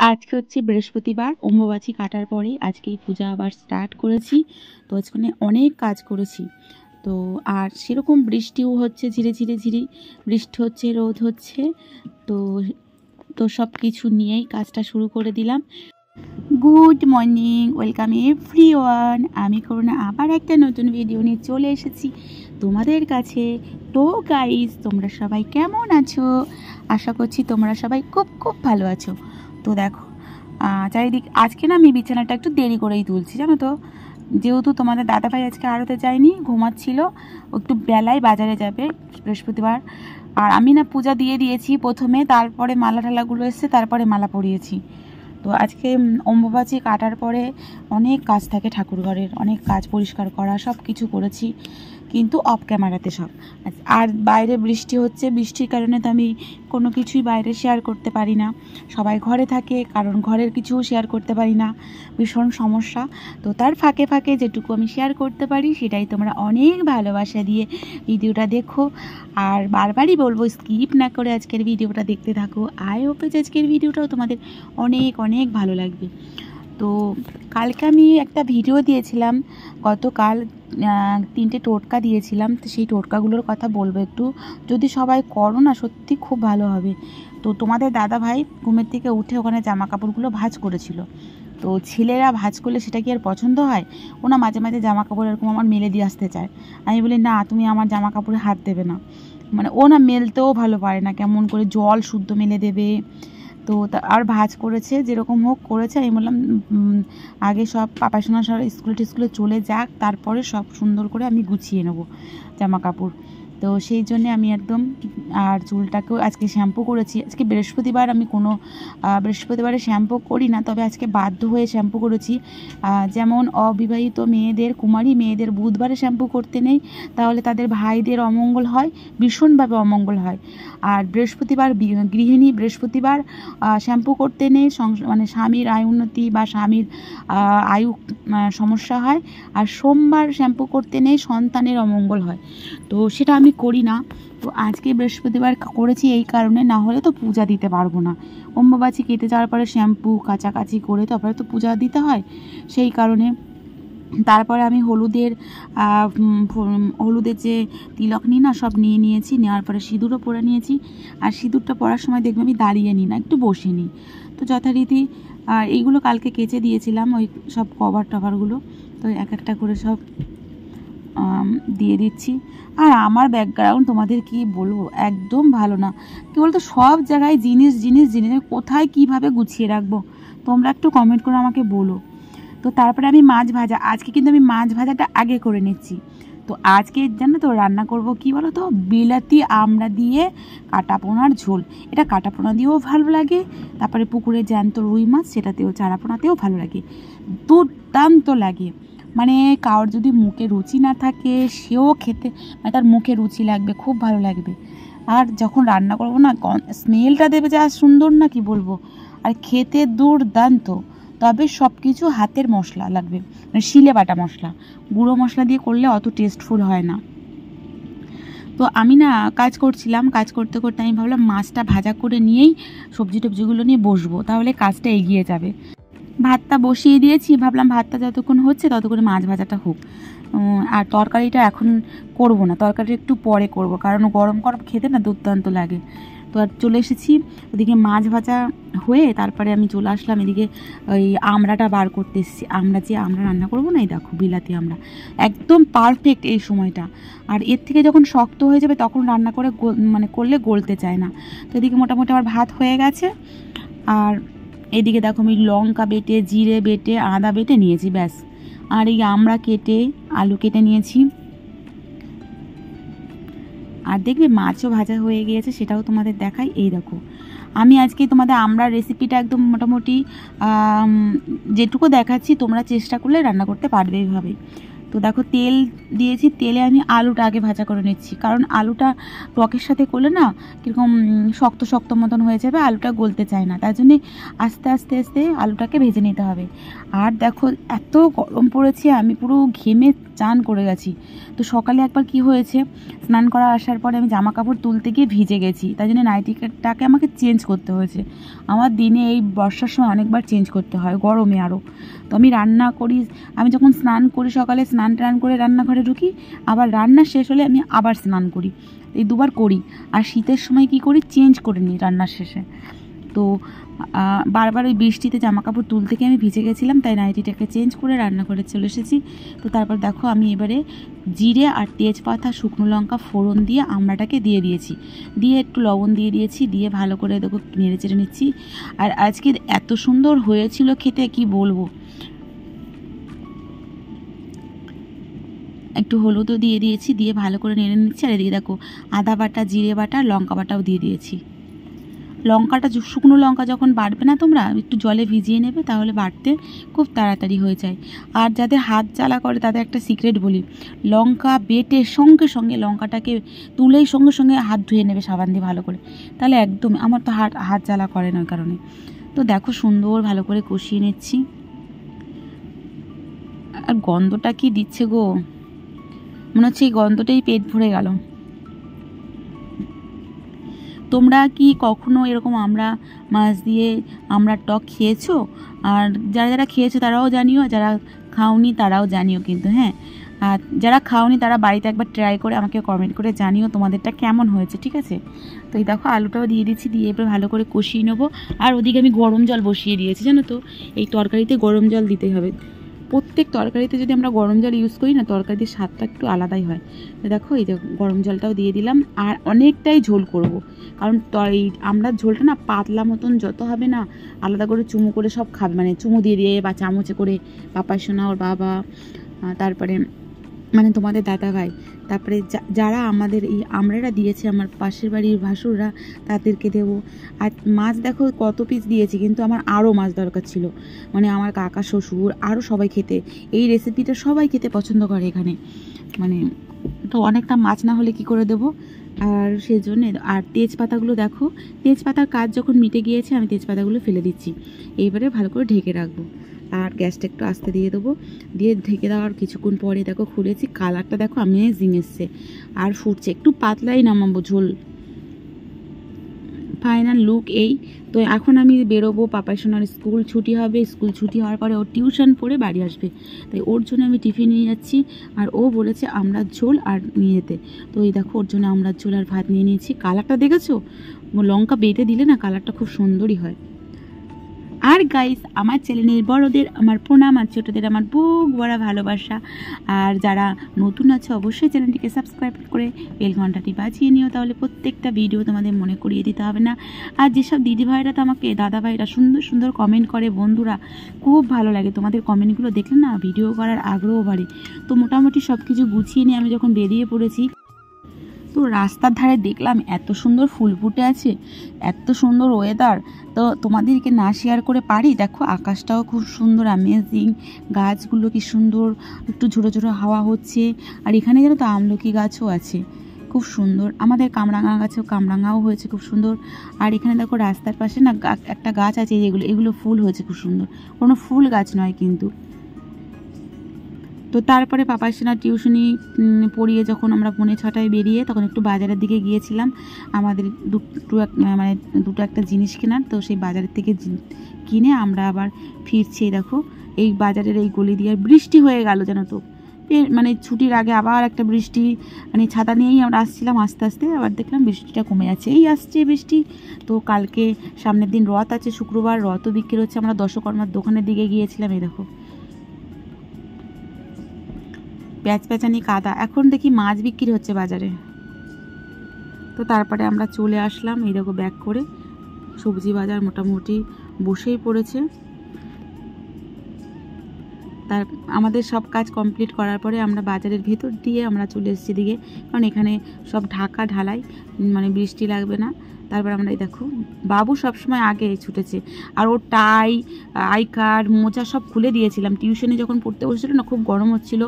আজকে হচ্ছে বৃহস্পতিবার, অম্বুবাচী কাটার পরে আজকেই পূজা আবার স্টার্ট করেছি। তো আজকে অনেক কাজ করেছি। তো আর সেরকম বৃষ্টিও হচ্ছে, ঝিরে ঝিরে ঝিরে বৃষ্টি হচ্ছে, রোদ হচ্ছে। তো তো সব কিছু নিয়েই কাজটা শুরু করে দিলাম। Good morning, welcome everyone. আমি করোনা আবার একটা নতুন ভিডিও নিয়ে চলে এসেছি তোমাদের কাছে। তো গাইস, তোমরা সবাই কেমন আছো? আশা করছি তোমরা সবাই খুব খুব ভালো আছো। তো দেখো, চারিদিক আজকে না আমি বিছানাটা একটু দেরি করেই তুলছি, জানো তো। যেহেতু তোমাদের দাদাভাই আজকে আড়তে যায়নি, ঘুমাচ্ছিল, একটু বেলায় বাজারে যাবে বৃহস্পতিবার। আর আমি না পূজা দিয়ে দিয়েছি প্রথমে, তারপরে মালা ঠালাগুলো এসছে, তারপরে মালা পরিয়েছি। তো আজকে অম্বুবাচী কাটার পরে অনেক কাজ থাকে, ঠাকুর ঘরের অনেক কাজ, পরিষ্কার করা, সব কিছু করেছি, কিন্তু অফ ক্যামেরাতে সব। আর বাইরে বৃষ্টি হচ্ছে, বৃষ্টির কারণে তো আমি কোনো কিছুই বাইরে শেয়ার করতে পারি না। সবাই ঘরে থাকে, কারণ ঘরের কিছুও শেয়ার করতে পারি না, ভীষণ সমস্যা। তো তার ফাঁকে ফাঁকে যেটুকু আমি শেয়ার করতে পারি সেটাই তোমরা অনেক ভালোবাসা দিয়ে ভিডিওটা দেখো। আর বারবারই বলবো, স্কিপ না করে আজকের ভিডিওটা দেখতে থাকো। আই হোপ যে আজকের ভিডিওটাও তোমাদের অনেক অনেক ভালো লাগবে। তো কালকে আমি একটা ভিডিও দিয়েছিলাম, গতকাল 3টে টোটকা দিয়েছিলাম। তো সেই টোটকাগুলোর কথা বলবো একটু, যদি সবাই করো না সত্যি খুব ভালো হবে। তো তোমাদের দাদা ভাই ঘুমের থেকে উঠে ওখানে জামা কাপড়গুলো ভাঁজ করেছিল। তো ছেলেরা ভাঁজ করলে সেটা কি আর পছন্দ হয়? ওনা মাঝে মাঝে জামা কাপড় এরকম আমার মেলে দিয়ে আসতে চায়। আমি বলি, না, তুমি আমার জামা কাপড়ে হাত দেবে না। মানে ও না মেলতেও ভালো পারে না, কেমন করে জল শুদ্ধ মেলে দেবে। তো আর ভাঁজ করেছে, যেরকম হোক করেছে। আমি বললাম আগে সব পাপাশোনা সব স্কুলে চলে যাক, তারপরে সব সুন্দর করে আমি গুছিয়ে নেবো জামা কাপড়। তো সেই জন্যে আমি একদম, আর চুলটাকেও আজকে শ্যাম্পু করেছি। আজকে বৃহস্পতিবার, আমি কোনো বৃহস্পতিবারে শ্যাম্পু করি না, তবে আজকে বাধ্য হয়ে শ্যাম্পু করেছি। যেমন অবিবাহিত মেয়েদের, কুমারী মেয়েদের বুধবারে শ্যাম্পু করতে নেই, তাহলে তাদের ভাইদের অমঙ্গল হয়, ভীষণভাবে অমঙ্গল হয়। আর বৃহস্পতিবার গৃহিণী, বৃহস্পতিবার শ্যাম্পু করতে নেই, মানে স্বামীর আয় উন্নতি বা স্বামীর আয়ু সমস্যা হয়। আর সোমবার শ্যাম্পু করতে নেই, সন্তানের অমঙ্গল হয়। তো সেটা আমি করি না। তো আজকে বৃহস্পতিবার করেছি এই কারণে, না হলে তো পূজা দিতে পারবো না। অম্বুবাচী কেটে যাওয়ার পরে শ্যাম্পু কাচাকাচি করে তারপরে তো পূজা দিতে হয়, সেই কারণে। তারপরে আমি হলুদের যে তিলক নিই না, সব নিয়ে নিয়েছি। নেওয়ার পরে সিঁদুরও পরে নিয়েছি। আর সিঁদুরটা পরার সময় দেখবে আমি দাঁড়িয়ে নিই না, একটু বসে নিই। তো যথারীতি এইগুলো কালকে কেচে দিয়েছিলাম, ওই সব কভারগুলো। তো এক একটা করে সব দিয়ে দিচ্ছি। আর আমার ব্যাকগ্রাউন্ড তোমাদের কি বলবো, একদম ভালো না। কি বলতো, সব জায়গায় জিনিস জিনিস জিনিস, কোথায় কিভাবে গুছিয়ে রাখবো তোমরা একটু কমেন্ট করে আমাকে বলো। তো তারপরে আমি মাছ ভাজা, আজকে কিন্তু আমি মাছ ভাজাটা আগে করে নিচ্ছি। তো আজকে জানো তো রান্না করব কি বলো তো, বিলাতি আমড়া দিয়ে কাটাপোনার ঝোল। এটা কাটাপোনা দিয়েও ভালো লাগে, তারপরে পুকুরে জ্যান্ত রুই মাছ, সেটাতেও, চারাপোনাতেও ভালো লাগে, দুর্দান্ত লাগে। মানে কারোর যদি মুখে রুচি না থাকে, সেও খেতে, মানে তার মুখে রুচি লাগবে, খুব ভালো লাগবে। আর যখন রান্না করবো না, স্মেলটা দেবে যা সুন্দর, না কি বলবো। আর খেতে দুর্দান্ত। তবে সব কিছু হাতের মশলা লাগবে, মানে শিলে বাটা মশলা, গুঁড়ো মশলা দিয়ে করলে অত টেস্টফুল হয় না। তো আমি না কাজ করছিলাম, কাজ করতে করতে আমি ভাবলাম মাছটা ভাজা করে নিয়েই সবজি টবজিগুলো নিয়ে বসবো, তাহলে কাজটা এগিয়ে যাবে। ভাতটা বসিয়ে দিয়েছি, ভাবলাম ভাতটা যতক্ষণ হচ্ছে ততক্ষণে মাছ ভাজাটা হোক। আর তরকারিটা এখন করব না, তরকারিটা একটু পরে করব, কারণ গরম গরম খেতে না দুর্দান্ত লাগে। তো আর চলে এসেছি ওদিকে, মাছ ভাজা হয়ে তারপরে আমি চলে আসলাম এদিকে, ওই আমড়াটা বার করতে এসেছি। আমরা রান্না করবো না, এই দেখো বিলাতি আমড়া, একদম পারফেক্ট এই সময়টা। আর এর থেকে যখন শক্ত হয়ে যাবে তখন রান্না করে মানে করলে গলতে চায় না। তো এদিকে মোটামুটি আমার ভাত হয়ে গেছে। আর এদিকে দেখো আমি লঙ্কা বেটে, জিরে বেটে, আদা বেটে নিয়েছি, ব্যাস। আর এই আমড়া কেটে, আলু কেটে নিয়েছি। আর দেখবে মাছও ভাজা হয়ে গিয়েছে, সেটাও তোমাদের দেখাই। এই দেখো, আমি আজকে তোমাদের আমড়ার রেসিপিটা একদম মোটামুটি যেটুকু দেখাচ্ছি, তোমরা চেষ্টা করলে রান্না করতে পারবে এইভাবে। তো দেখো তেল দিয়েছি, তেলে আমি আলুটা আগে ভাজা করে নিচ্ছি, কারণ আলুটা টকের সাথে করলে না কীরকম শক্ত শক্ত মতন হয়ে যাবে, আলুটা গলতে চায় না, তার জন্যে আস্তে আস্তে আস্তে আলুটাকে ভেজে নিতে হবে। আর দেখো এত গরম পড়েছে, আমি পুরো ঘেমে চান করে গেছি। তো সকালে একবার কি হয়েছে, স্নান করা আসার পরে আমি জামা কাপড় তুলতে গিয়ে ভিজে গেছি, তাই জন্য নাইটিটাকে আমাকে চেঞ্জ করতে হয়েছে। আমার দিনে এই বর্ষার সময় অনেকবার চেঞ্জ করতে হয়, গরমে আরও। তো আমি রান্না করি, আমি যখন স্নান করি সকালে, স্নান টান করে রান্নাঘরে ঢুকি, আবার রান্না শেষ হলে আমি আবার স্নান করি, এই দুবার করি। আর শীতের সময় কি করি, চেঞ্জ করে নিই রান্নার শেষে। তো বারবার ওই বৃষ্টিতে জামা কাপড় তুলতে গিয়ে আমি ভিজে গেছিলাম, তাই নাইটিটাকে চেঞ্জ করে রান্নাঘরে চলে এসেছি। তো তারপর দেখো আমি এবারে জিরে আর তেজপাতা শুকনো লঙ্কা ফোড়ন দিয়ে আমড়াটাকে দিয়ে দিয়েছি, দিয়ে একটু লবণ দিয়ে দিয়েছি, দিয়ে ভালো করে দেখো নেড়ে চেড়ে নিচ্ছি। আর আজকে এত সুন্দর হয়েছিল খেতে কি বলবো। একটু হলুদও দিয়ে দিয়েছি, দিয়ে ভালো করে নেড়ে নিচ্ছি। আর এদিকে দেখো আদা বাটা, জিরে বাটা, লঙ্কা বাটাও দিয়ে দিয়েছি। লঙ্কাটা শুকনো লঙ্কা যখন বাটবে না তোমরা, একটু জলে ভিজিয়ে নেবে, তাহলে বাটতে খুব তাড়াতাড়ি হয়ে যায়। আর যাদের হাত জ্বালা করে তাদের একটা সিক্রেট বলি, লঙ্কা বেটে সঙ্গে সঙ্গে লঙ্কাটাকে তুলেই সঙ্গে সঙ্গে হাত ধুয়ে নেবে সাবান দিয়ে ভালো করে, তাহলে একদম, আমার তো হাত জ্বালা করে না ওই কারণে। তো দেখো সুন্দর ভালো করে কষিয়ে নিচ্ছি। আর গন্ধটা কি দিচ্ছে গো, মনে হচ্ছে এই গন্ধটাই পেট ভরে গেল। তোমরা কি কখনো এরকম আমরা মাছ দিয়ে আমরা টক খেয়েছো? আর যারা যারা খেয়েছো তারাও জানিও, যারা খাওনি তারাও জানিও কিন্তু, হ্যাঁ। আর যারা খাওনি তারা বাড়িতে একবার ট্রাই করে আমাকে কমেন্ট করে জানিও তোমাদেরটা কেমন হয়েছে, ঠিক আছে? তো এই দেখো আলুটাও দিয়ে দিচ্ছি, দিয়ে এবার ভালো করে কষিয়ে নেবো। আর ওদিকে আমি গরম জল বসিয়ে দিয়েছি, জানো তো এই তরকারিতে গরম জল দিতে হবে। প্রত্যেক তরকারিতে যদি আমরা গরম জল ইউজ করি না, তরকারির স্বাদটা একটু আলাদাই হয়। তো দেখো এই যে গরম জলটাও দিয়ে দিলাম। আর অনেকটাই ঝোল করব, কারণ এই আমরা ঝোলটা না পাতলা মতন যত হবে না, আলাদা করে চুমু করে সব খাবে, মানে চুমু দিয়ে দিয়ে বা চামচে করে পাপাই সোনা, ওর বাবা, তারপরে মানে তোমাদের দাদা ভাই, তারপরে যারা আমাদের এই আমরারা দিয়েছে, আমার পাশের বাড়ির ভাসুররা, তাদেরকে দেবো। আর মাছ দেখো কত পিস দিয়েছি, কিন্তু আমার আরও মাছ দরকার ছিল, মানে আমার কাকা শ্বশুর আরও সবাই খেতে, এই রেসিপিটা সবাই খেতে পছন্দ করে এখানে, মানে তো অনেকটা মাছ না হলে কি করে দেবো। আর সেই জন্যে, আর তেজপাতাগুলো দেখো, তেজপাতার কাজ যখন মিটে গিয়েছে আমি তেজপাতাগুলো ফেলে দিচ্ছি। এইবারে ভালো করে ঢেকে রাখবো, আর গ্যাসটা একটু আস্তে দিয়ে দেবো। দিয়ে ঢেকে দেওয়ার কিছুক্ষণ পরে দেখো খুলেছি, কালারটা দেখো অ্যামেজিং এসছে, আর ফুটছে, একটু পাতলাই নামাবো ঝোল। ফাইনাল লুক এই। তো এখন আমি বেরোবো, পাপাই সোনার স্কুল ছুটি হবে, স্কুল ছুটি হওয়ার পরে ওর টিউশন পড়ে বাড়ি আসবে, তাই ওর জন্য আমি টিফিন নিয়ে যাচ্ছি। আর ও বলেছে আমড়ার ঝোল আর নিয়ে যেতে, তো এই দেখো ওর জন্য আমড়ার ঝোল আর ভাত নিয়ে নিয়েছি। কালারটা দেখেছো, লঙ্কা বেটে দিলে না কালারটা খুব সুন্দরই হয়। আর গাইস, আমার চ্যানেলের বড়দের আমার প্রণাম, আর ছোটোদের আমার বুক ভরা ভালোবাসা। আর যারা নতুন আছে অবশ্যই চ্যানেলটিকে সাবস্ক্রাইব করে বেল ঘন্টাটি বাজিয়ে নিও, তাহলে প্রত্যেকটা ভিডিও তোমাদের মনে করিয়ে দিতে হবে না। আর যেসব দিদিভাইরা তো আমাকে, দাদাভাইরা সুন্দর সুন্দর কমেন্ট করে, বন্ধুরা, খুব ভালো লাগে তোমাদের কমেন্টগুলো দেখলে না, ভিডিও করার আগ্রহ বাড়ে। তো মোটামুটি সব কিছু গুছিয়ে নিয়ে আমি যখন বেরিয়ে পড়েছি, তো রাস্তার ধারে দেখলাম এত সুন্দর ফুল ফুটে আছে, এত সুন্দর ওয়েদার, তো তোমাদেরকে না শেয়ার করে পারি। দেখো আকাশটাও খুব সুন্দর, অ্যামেজিং, গাছগুলো কি সুন্দর, একটু ঝোড়ো ঝোড়ো হাওয়া হচ্ছে। আর এখানে যেন তো আমলকি গাছও আছে, খুব সুন্দর। আমাদের কামরাঙা গাছেও কামরাঙাও হয়েছে খুব সুন্দর। আর এখানে দেখো রাস্তার পাশে না একটা গাছ আছে, এগুলো ফুল হয়েছে খুব সুন্দর, কোনো ফুল গাছ নয় কিন্তু। তো তারপরে পাপাই সোনার টিউশনি পড়িয়ে যখন আমরা 6:45 বেরিয়ে, তখন একটু বাজারের দিকে গিয়েছিলাম আমাদের দুটো একটা জিনিস কেনার। তো সেই বাজারের থেকে কিনে আমরা আবার ফিরছি। দেখো এই বাজারের এই গলি দিয়ে বৃষ্টি হয়ে গেল, জানো তো, মানে ছুটির আগে আবার একটা বৃষ্টি, মানে ছাতা নিয়েই আমরা আসছিলাম, আস্তে আস্তে আবার দেখলাম বৃষ্টিটা কমে যাচ্ছে, এই আসছে বৃষ্টি। তো কালকে সামনের দিন রথ আছে, শুক্রবার, রথও বিক্রি হচ্ছে। আমরা দশকর্মার দোকানের দিকে গিয়েছিলাম, এই দেখো প্যাঁচানি কাদা, এখন দেখি মাছ বিক্রি হচ্ছে বাজারে। তো তারপরে আমরা চলে আসলাম, এই দেখো ব্যাগ করে, সবজি বাজার মোটামুটি বসেই পড়েছে। তার আমাদের সব কাজ কমপ্লিট করার পরে আমরা বাজারের ভেতর দিয়ে আমরা চলে এসেছি দিকে, কারণ এখানে সব ঢাকা ঢালাই, মানে বৃষ্টি লাগবে না, তারপর আমরা এই দেখো বাবু সবসময় আগে ছুটেছে, আর ওর টাই আই কার্ড মোজা সব খুলে দিয়েছিলাম। টিউশনে যখন পড়তে বসেছিল না, খুব গরম হচ্ছিল,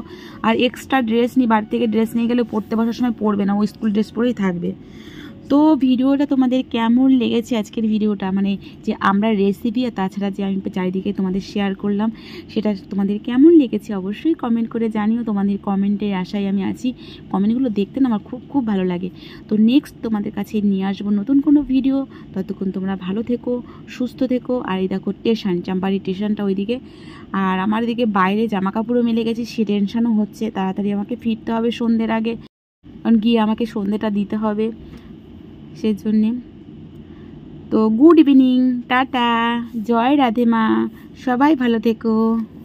আর এক্সট্রা ড্রেস নিই, বাড়ি থেকে ড্রেস নিয়ে গেলে পড়তে বসার সময় পরবে না, ও স্কুল ড্রেস পরেই থাকবে। তো ভিডিওটা তোমাদের কেমন লেগেছে আজকের ভিডিওটা, মানে যে আমরা রেসিপি আর তাছাড়া যে আমি চারিদিকে তোমাদের শেয়ার করলাম, সেটা তোমাদের কেমন লেগেছে অবশ্যই কমেন্ট করে জানিও। তোমাদের কমেন্টের আশায় আমি আছি, কমেন্টগুলো দেখতে না আমার খুব খুব ভালো লাগে। তো নেক্সট তোমাদের কাছে নিয়ে আসবো নতুন কোনো ভিডিও। ততক্ষণ তোমরা ভালো থেকো, সুস্থ থেকো। আর এই দেখো স্টেশন, চাম্পারি স্টেশনটা ওইদিকে, আর আমার দিকে বাইরে জামা কাপড়ও মেলে গেছে, সে টেনশনও হচ্ছে, তাড়াতাড়ি আমাকে ফিরতে হবে সন্ধ্যের আগে, কারণ গিয়ে আমাকে সন্ধ্যেটা দিতে হবে সেজন্যে। তো গুড ইভিনিং, টাটা, জয় রাধে মা, সবাই ভালো থেকো।